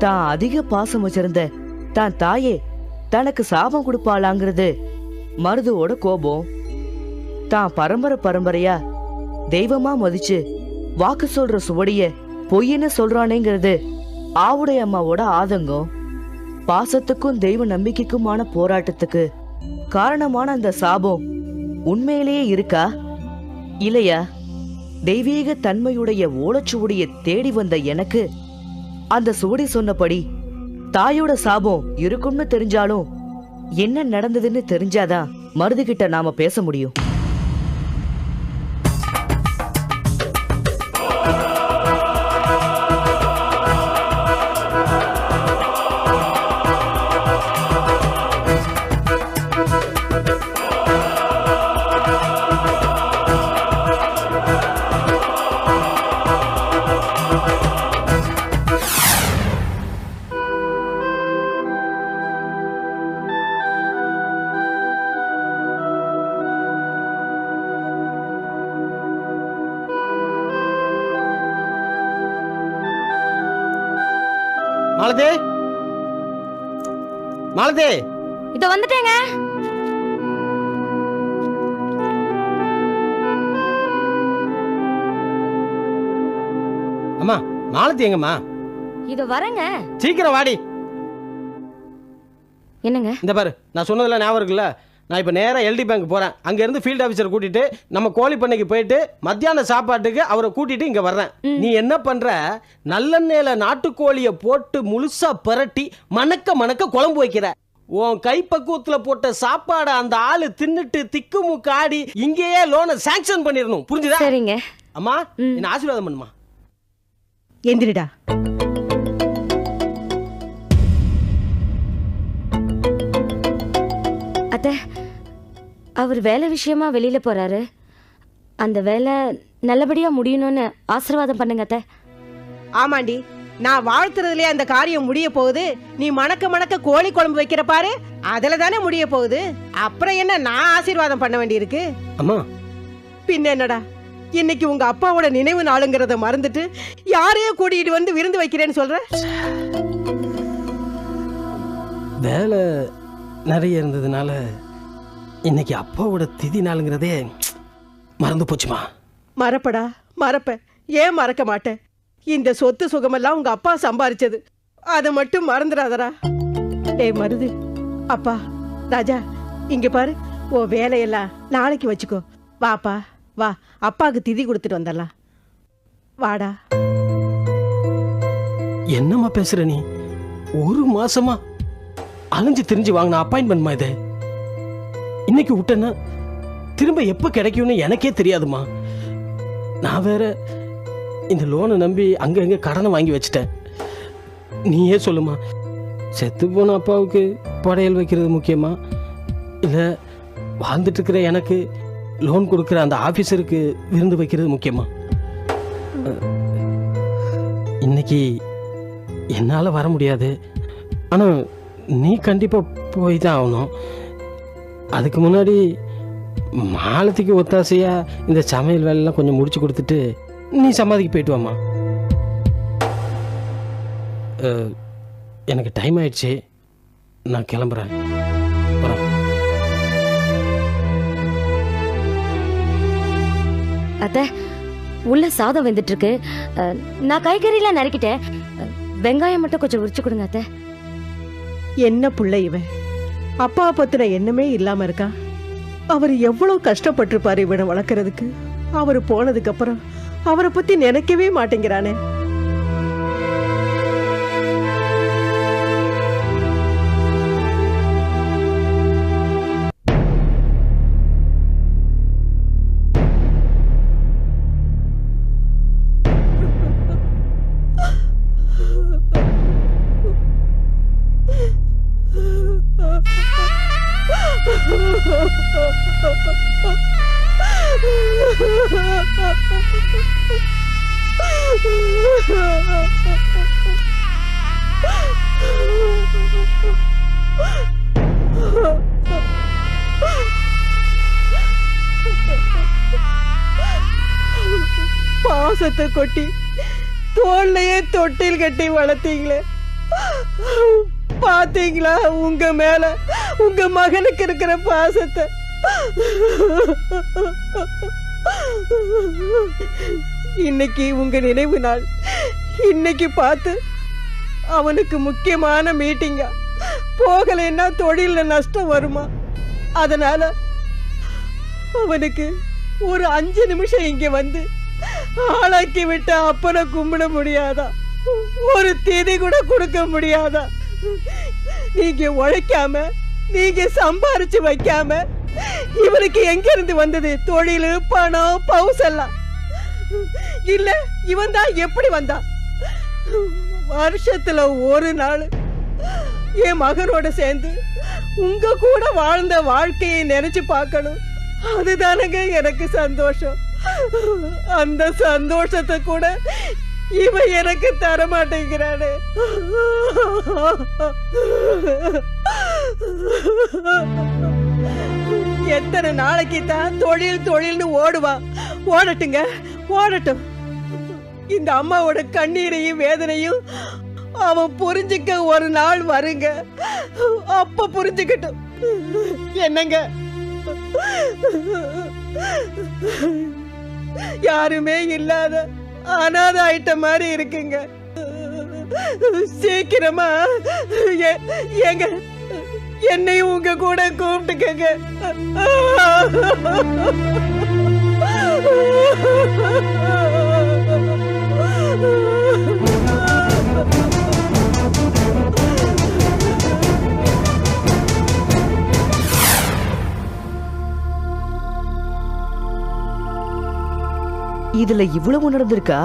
தான் அதிக பாசம் வச்சிருந்த தான் தாயே தனக்கு சாபம் கொடுப்பாளாங்கிறது மருதுவோட கோபம். தான் பரம்பரையா தெய்வமா மதிச்சு வாக்கு சொல்ற சுவடிய பொய்ன்னு சொல்றானேங்கிறது ஆவுடைய அம்மாவோட ஆதங்கம். பாசத்துக்கும் தெய்வ நம்பிக்கைக்குமான போராட்டத்துக்கு காரணமான அந்த சாபம் உண்மையிலேயே இருக்கா இல்லையா? தெய்வீக தன்மையுடைய ஓலச்சுவடியை தேடி வந்த எனக்கு அந்த சுவடி சொன்னபடி தாயோட சாபம் இருக்கும்னு தெரிஞ்சாலும் என்ன நடந்ததுன்னு தெரிஞ்சாதான் மருதுகிட்ட நாம பேச முடியும். மாலதி, மாலதி, இத வந்துட்டேங்க. அம்மா, மாலதி எங்கம்மா? இத வரங்க. சீக்கிரம் வாடி. என்னங்க? இந்த பாரு, நான் சொன்னதுல ஞாபகம் இருக்குல்ல? நான் இப்போ நேராக எல்டி பேங்க் போகிறேன். அங்கேருந்து ஃபீல்ட் ஆஃபீஸர் கூட்டிகிட்டு நம்ம கோழி பண்ணைக்கு போயிட்டு மத்தியான சாப்பாட்டுக்கு அவரை கூட்டிகிட்டு இங்கே வர்றேன். நீ என்ன பண்ணுற? நல்லெண்ணெயில் நாட்டுக்கோழியை போட்டு முழுசாக புரட்டி மணக்க மணக்க குழம்பு வைக்கிற. உன் கைப்பக்குவத்தில் போட்ட சாப்பாடை அந்த ஆள் தின்னுட்டு திக்கு முக்கு ஆடி இங்கேயே லோனை சாங்ஷன் பண்ணிடணும். புரிஞ்சுதா? சரிங்க அம்மா, என்ன ஆசீர்வாதம் பண்ணுமா. எந்திரிடா. அத்தை, அவர் வேலை விஷயமா வெளியில போறாரு. அந்த வேலை நல்லபடியா முடியணும்னு ஆசீர்வாதம் பண்ணுங்க அத்தை. ஆமாண்டி, நான் வாழ்த்துறதுலயே அந்த காரியம் முடிய போகுது. நீ மணக்க மணக்க கோழி குழம்பு வைக்கிற பாரு, அதுல தானே முடிய போகுது. அப்புறம் என்ன நான் ஆசீர்வாதம் பண்ண வேண்டி இருக்கு? அம்மா, பின்ன என்னடா, இன்னைக்கு உங்க அப்பாவோட நினைவு நாளுங்கிறத மறந்துட்டு யாரையோ கூட்டிட்டு வந்து விருந்து வைக்கிறேன்னு சொல்ற? வேலை நிறைய இருந்ததுனால இன்னைக்கு அப்பாவோட திதி நாளுங்கிறதே மறந்து போச்சுமா. மறப்படா, மறப்ப. ஏன் மறக்க மாட்டேன்? இந்த சொத்து சுகமெல்லாம் உங்க அப்பா சம்பாரிச்சது, அதை மட்டும் மறந்துடாதடா. ஏய் மருது, அப்பா, ராஜா, இங்க பாரு, ஓ வேலையெல்லாம் நாளைக்கு வச்சுக்கோ. வாப்பா வா, அப்பாவுக்கு திதி கொடுத்துட்டு வந்துடலாம். வாடா. என்னம்மா பேசுற நீ? ஒரு மாசமா அலைஞ்சு திரிஞ்சு வாங்கின அப்பாயின்மெண்ட்மா இது. இன்னைக்கு விட்டேன்னா திரும்ப எப்போ கிடைக்கும்னு எனக்கே தெரியாதுமா. நான் வேற இந்த லோனை நம்பி அங்கே கடனை வாங்கி வச்சுட்டேன். நீயே சொல்லுமா, செத்து போன அப்பாவுக்கு படையல் வைக்கிறது முக்கியமா, இல்லை வாழ்ந்துட்டு இருக்கிற எனக்கு லோன் கொடுக்குற அந்த ஆஃபீஸருக்கு விருந்து வைக்கிறது முக்கியமா? இன்னைக்கு என்னால் வர முடியாது, ஆனால் நீ கண்டிப்பாக போய் தான் ஆகணும். அதுக்கு முன்னாடி மாலத்திக்கு ஒத்தாசையாக இந்த சமையல் வேலைலாம் கொஞ்சம் முடிச்சு கொடுத்துட்டு நீ சமாதிக்கு போயிட்டு வாமா. எனக்கு டைம் ஆயிடுச்சு, நான் கிளம்புறேன். அத்தை, உள்ள சாதம் வெந்துட்டு இருக்கு. நான் காய்கறிலாம் நறுக்கிட்டேன். வெங்காயம் மட்டும் கொஞ்சம் உரிச்சு கொடுங்க அத்தை. என்ன புள்ள இவன், அப்பா பத்தின எண்ணமே இல்லாம இருக்கா. அவர் எவ்வளவு கஷ்டப்பட்டிருப்பாரு இவனை வளர்க்கறதுக்கு. அவர் போனதுக்கு அப்புறம் அவரை பத்தி நினைக்கவே மாட்டேங்கிறானே. பாசத்தை கொட்டி தோல்லையே தொட்டில் கட்டி வளர்த்தீங்களே, பாத்தீங்களா உங்க மேல உங்க மகனுக்கு இருக்கிற பாசத்தை? இன்னைக்கு உங்க நினைவு நாள். இன்னைக்கு பார்த்து அவனுக்கு முக்கியமான மீட்டிங்கா, போகலைன்னா தொழில நஷ்டம் வருமா? அதனால அவனுக்கு ஒரு 5 நிமிஷம் இங்க வந்து ஆளாக்கி விட்ட அப்பனை கும்பிட முடியாதா? ஒரு திதி கூட கொடுக்க முடியாதா? நீங்க உழைக்காம, நீங்க சம்பாரிச்சு வைக்காம இவனுக்கு எங்க இருந்து வந்தது தொழில், பணம், பவுசெல்லாம்? இல்ல இவன் தான் எப்படி வந்தான்? வருஷத்துல ஒரு நாள் என் மகனோட சேர்ந்து உங்க கூட வாழ்ந்த வாழ்க்கையை நினைச்சு பார்க்கணும். அதுதானங்க எனக்கு சந்தோஷம். அந்த சந்தோஷத்தை கூட இவன் எனக்கு தர மாட்டேங்கிறானே. எத்தனை நாளைக்கு தான் தொழில் தொழில்னு ஓடுவான்? ஓடட்டுங்க, ஓடட்டும். இந்த அம்மாவோட கண்ணீரையும் வேதனையும் அவன் புரிஞ்சுக்க ஒரு நாள் வருங்க. அப்ப புரிஞ்சுக்கட்டும். என்னங்க, யாருமே இல்லாத அனாத ஆயிட்ட மாதிரி இருக்குங்க. சீக்கிரமா எங்க என்னையும் உங்க கூட கூப்பிட்டுக்கங்க. இதுல இவ்வளவு நடந்திருக்கா?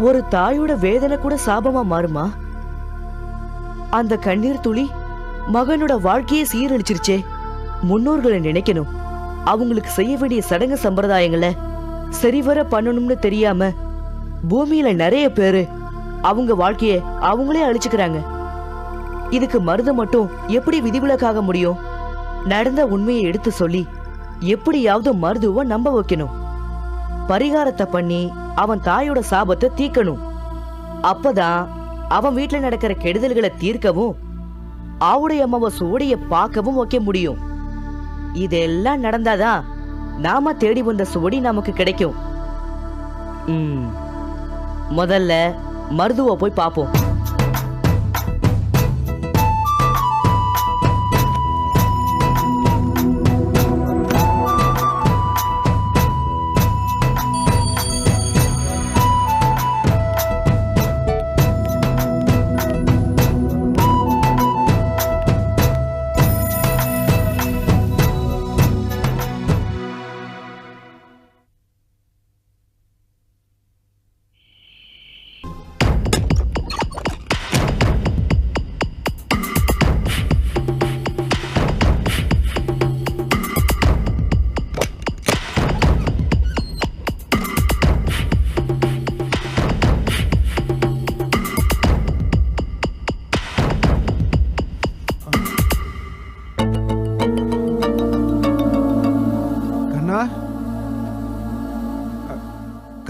ஒரு தாயோட வேதனை கூட சாபமா மாறுமா? அந்த கண்ணீர் துளி மகனோட வாழ்க்கையை சீரழிச்சிருச்சே. முன்னோர்களை நினைக்கணும். அவங்களுக்கு செய்ய வேண்டிய சடங்கு சம்பிரதாயங்களை சரிவர பண்ணணும்னு தெரியாம பூமியில நிறைய பேரு அவங்க வாழ்க்கைய அவங்களே அழிச்சுக்கிறாங்க. இதுக்கு மருது மட்டும் எப்படி விதிவிலக்காக முடியும்? நடந்த உண்மையை எடுத்து சொல்லி எப்படியாவது மருதுவ நம்ப வைக்கணும். பரிகாரத்தை பண்ணி அவன் தாயோட சாபத்தை தீக்கணும். அப்பதான் அவன் வீட்டுல நடக்கிற கெடுதல்களை தீர்க்கவும் ஆவுடைய அம்மாவை சோடிய பார்க்கவும் வைக்க முடியும். இதெல்லாம் நடந்தாதான் நாம தேடி வந்த சோடி நமக்கு கிடைக்கும். முதல்ல மருதுவ போய் பாப்போம்.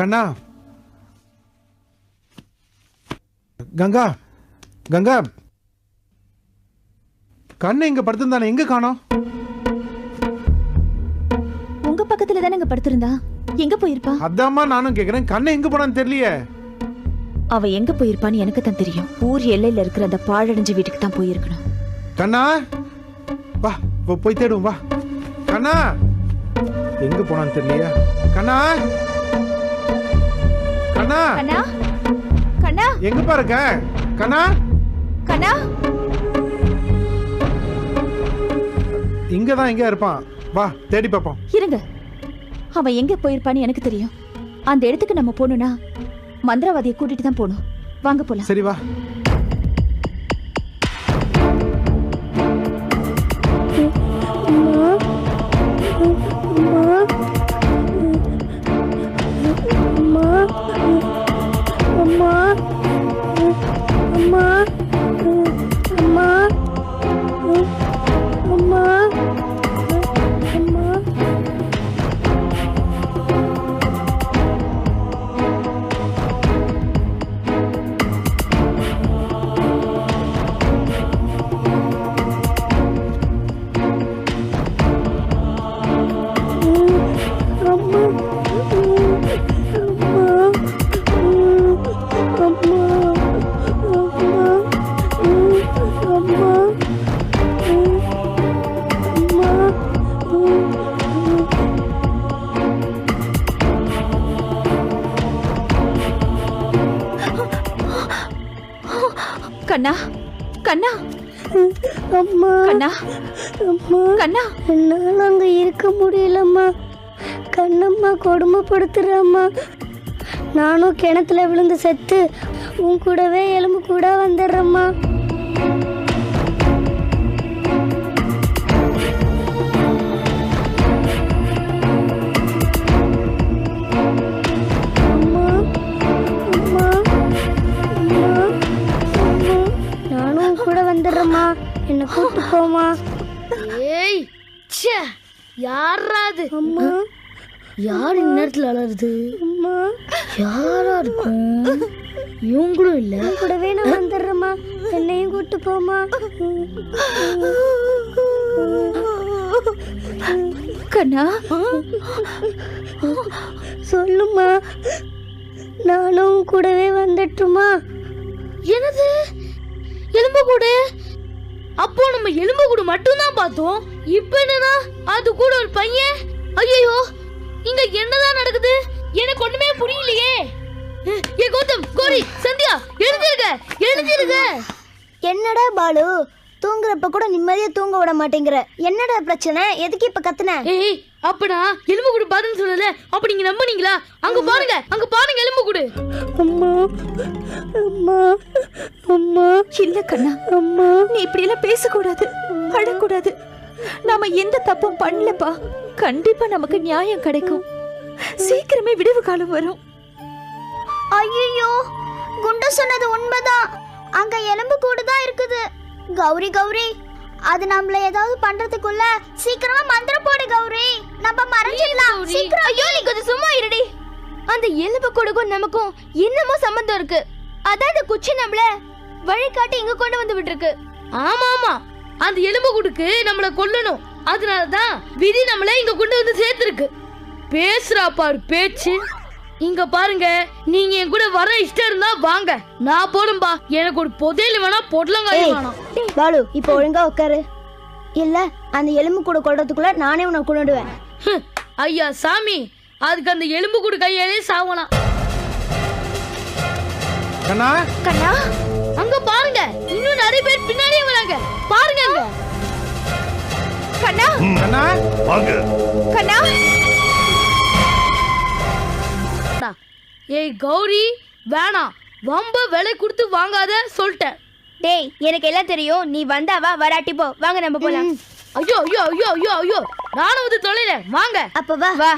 கண்ணா, கங்கா, கங்கா, கண்ணு இங்க படுத்திருந்தானே, எங்க காணோம்? உங்க பக்கத்துல தானே படுத்திருந்தா, எங்க போயிருப்பா? அதாம்மா நானும் கேக்குறேன். கண்ணு எங்க போனான்னு தெரியலையே. அவ எங்க போயிருப்பான்னு எனக்கு தான் தெரியும். ஊர் எல்லையில இருக்கிற அந்த பாழடைஞ்ச வீட்டுக்கு தான் போயிருக்கணும். கண்ணா, வா போய் தேடுவோம், வா. கண்ணா எங்க போனான்னு தெரியலையா? கண்ணா, கண்ணா, கண்ணா, கண்ணா, எங்க பாருங்க? கண்ணா, கண்ணா, இங்கதான் எங்க இருப்பான், வா தேடி பாப்போம். இருங்க, அவன் எங்க போயிருப்பான்னு எனக்கு தெரியும். அந்த இடத்துக்கு நம்ம போகணும்னா மந்திரவாதியை கூட்டிட்டு தான் போகணும். வாங்க போலாம். சரி வா. கண்ணா கண்ணா அம்மா கண்ணா அம்மா கண்ணா என்னால் அங்கே இருக்க முடியலம்மா. கண்ணம்மா கொடுமைப்படுத்துறம்மா. நானும் கிணத்துல விழுந்து செத்து உன் கூடவே எலும்பு கூட வந்துடுறேம்மா. அம்மா அம்மா அம்மா அம்மா நானும் உன் கூட வந்துடுறேம்மா. என்னை கூட்டு போமா. ஏய் ச்சே யாராது அம்மா யார் இந்நேரத்துல அலறுது அம்மா யாரா இருக்கும் இவங்களும் இல்ல உன் கூடவே நான் வந்துடுறேம்மா. என்னையும் கூட்டு போமா. கண்ணா சொல்லுமா. நானும் உன் கூடவே வந்துட்டுமா. என்னது எலும்பு கூடு அப்போ நம்ம எலும்பு கூடு மட்டும்தான் பார்த்தோம் இப்ப என்னன்னா அது கூட ஒரு பையன் ஐயோ இங்க என்னதான் நடக்குது எனக்கு ஒண்ணுமே புரியலையே ஏ கௌதம் கோரி சந்தியா எழுந்திருங்க என்னடா பாலு, தூங்குறப்ப கூட நிம்மதியா தூங்க விட மாட்டேங்கிற. என்னடா பிரச்சனை? எதுக்கு இப்ப கத்துன? ஏய் அப்பனா எலும்பு கூடு பாருன்னு சொல்லல அப்ப நீங்க நம்புனீங்களா? அங்க பாருங்க எலும்பு கூடு. அம்மா அம்மா அம்மா இல்ல கண்ணா அம்மா நீ இப்படி எல்லாம் பேசக்கூடாது, அழக்கூடாது. நாம எந்த தப்பும் பண்ணலப்பா. கண்டிப்பா நமக்கு நியாயம் கிடைக்கும். சீக்கிரமே விடுவு காலம் வரும். ஐயோ, குண்டு சொன்னது உண்மைதான். அங்க எலும்பு கூடு தான் இருக்குது. கௌரி கௌரி, அது நம்மள ஏதாவது பண்றதுக்குள்ள சீக்கிரமா மந்திரம் போடு கௌரி. நம்ம மறைஞ்சிடலாம் சீக்கிரம். ஐயோ நீ கொஞ்சம் சும்மா இருடி. அந்த எலும்பு கொடுக்கும் நமக்கும் என்னமோ சம்பந்தம் இருக்கு. அதான் அந்த குச்சி நம்மள வழிகாட்டி இங்க கொண்டு வந்து விட்டுருக்கு. ஆமா அந்த எலும்பு கூடுக்கு நம்மள கொல்லணும். அதனாலதான் விதி நம்மள இங்க கொண்டு வந்து சேர்த்திருக்கு. பேசுறா பாரு பேச்சு. இங்க பாருங்க, நீங்க என் கூட வர இஷ்டம் இருந்தா வாங்க, நான் போடும்பா. எனக்கு ஒரு புதையல் வேணா பொடலங்காய் வேணாம். பாலு, இப்ப ஒழுங்கா உட்காரு. இல்ல அந்த எலும்பு கூட கொள்றதுக்குள்ள நானே உன்னை கொண்டுடுவேன். ஐயா சாமி, அதுக்கு அந்த எலும்பு கூடு கையாலே சாவலாம். கண்ணா கண்ணா அங்க பாருங்க, இன்னும் நிறைய பேர் பின்னாடியே வராங்க. பாருங்க அங்க. கண்ணா கண்ணா வாங்க. கண்ணா ஏய் கௌரி, வேணாம், வம்ப விலை கொடுத்து வாங்காத சொல்லிட்டேன். டேய் எனக்கு எல்லாம் தெரியும். நீ வந்தாவா வராட்டி போ. வாங்க நம்ம போலாம். ஐயோ ஐயோ ஐயோ ஐயோ ஐயோ, நானும் வந்து தொலைல. வாங்க அப்ப வா வா.